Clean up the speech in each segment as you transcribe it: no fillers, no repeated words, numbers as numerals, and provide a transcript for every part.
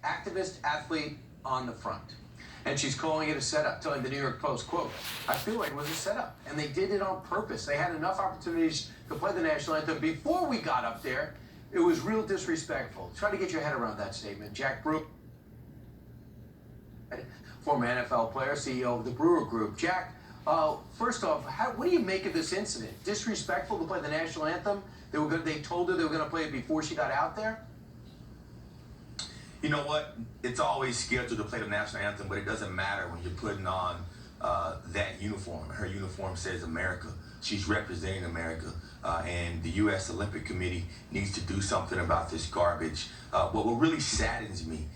activist athlete on the front. And she's calling it a setup, telling the New York Post, quote, I feel like it was a setup. And they did it on purpose. They had enough opportunities to play the national anthem before we got up there. It was real disrespectful. Try to get your head around that statement. Jack Brewer, former NFL player, CEO of the Brewer Group. Jack, first off, what do you make of this incident? Disrespectful to play the national anthem? They told her they were going to play it before she got out there? You know what? It's always scheduled to play the national anthem, but it doesn't matter when you're putting on that uniform. Her uniform says America. She's representing America. And the U.S. Olympic Committee needs to do something about this garbage. But what really saddens me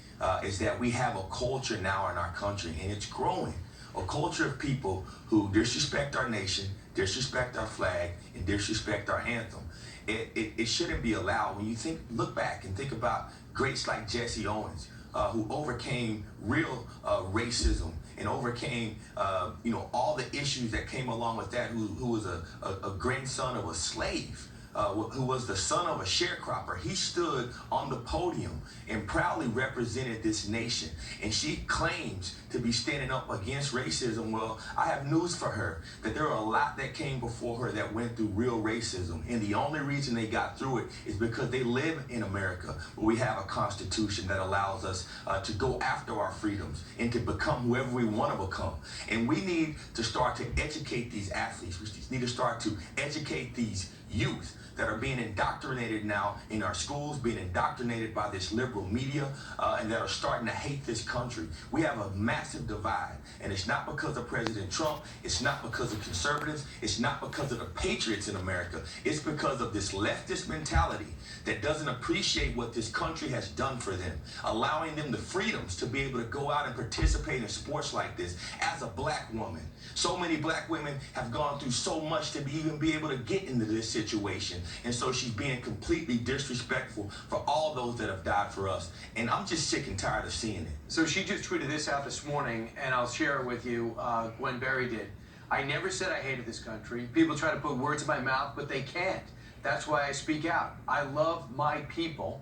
is that we have a culture now in our country, and it's growing. A culture of people who disrespect our nation, disrespect our flag, and disrespect our anthem. It shouldn't be allowed. When you look back and think about greats like Jesse Owens, who overcame real racism and overcame, all the issues that came along with that, who was a grandson of a slave, who was the son of a sharecropper. He stood on the podium and proudly represented this nation. And she claims to be standing up against racism. Well, I have news for her, that there are a lot that came before her that went through real racism. And the only reason they got through it is because they live in America, where we have a constitution that allows us to go after our freedoms and to become whoever we want to become. And we need to start to educate these athletes. We need to start to educate these youth that are being indoctrinated now in our schools, being indoctrinated by this liberal media, and that are starting to hate this country. We have a massive divide, and it's not because of President Trump, it's not because of conservatives, it's not because of the patriots in America, it's because of this leftist mentality that doesn't appreciate what this country has done for them, allowing them the freedoms to be able to go out and participate in sports like this. As a black woman, so many black women have gone through so much to even be able to get into this situation. And so she's being completely disrespectful for all those that have died for us. And I'm just sick and tired of seeing it. So she just tweeted this out this morning, and I'll share it with you. Gwen Berry did. I never said I hated this country. People try to put words in my mouth, but they can't. That's why I speak out. I love my people.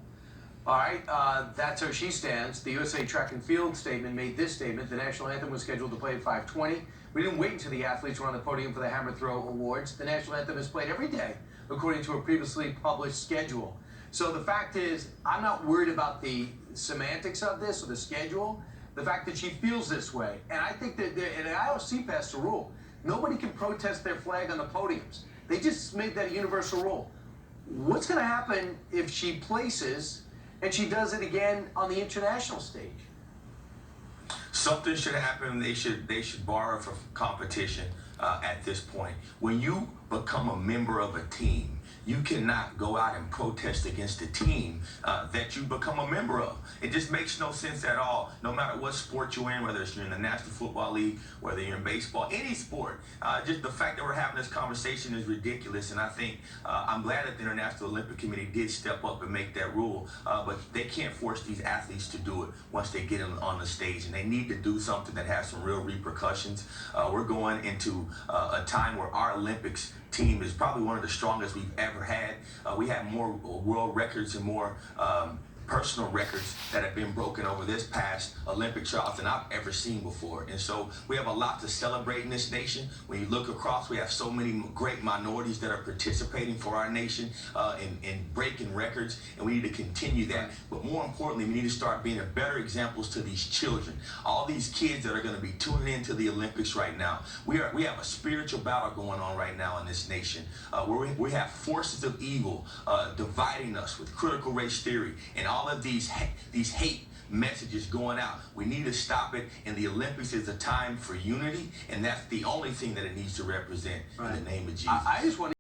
All right, that's how she stands. The USA Track and Field statement made this statement. The national anthem was scheduled to play at 5:20. We didn't wait until the athletes were on the podium for the Hammer Throw Awards. The national anthem is played every day, according to a previously published schedule. So the fact is, I'm not worried about the semantics of this or the schedule. The fact that she feels this way. And I think that an IOC passed a rule. Nobody can protest their flag on the podiums. They just made that a universal rule. What's going to happen if she places and she does it again on the international stage? Something should happen. They should borrow for competition at this point. When you become a member of a team, you cannot go out and protest against the team that you become a member of. It just makes no sense at all, no matter what sport you're in, whether it's you're in the National Football League, whether you're in baseball, any sport. Just the fact that we're having this conversation is ridiculous, and I think I'm glad that the International Olympic Committee did step up and make that rule, but they can't force these athletes to do it once they get on the stage, and they need to do something that has some real repercussions. We're going into a time where our Olympics team is probably one of the strongest we've ever had. We have more world records and more personal records that have been broken over this past Olympic trials than I've ever seen before. And so we have a lot to celebrate in this nation. When you look across, we have so many great minorities that are participating for our nation in breaking records, and we need to continue that. But more importantly, we need to start being better examples to these children, all these kids that are going to be tuning into the Olympics right now. We have a spiritual battle going on right now in this nation, where we have forces of evil dividing us with critical race theory and all of these hate messages going out. We need to stop it, and the Olympics is a time for unity, and that's the only thing that it needs to represent in the name of Jesus. I just want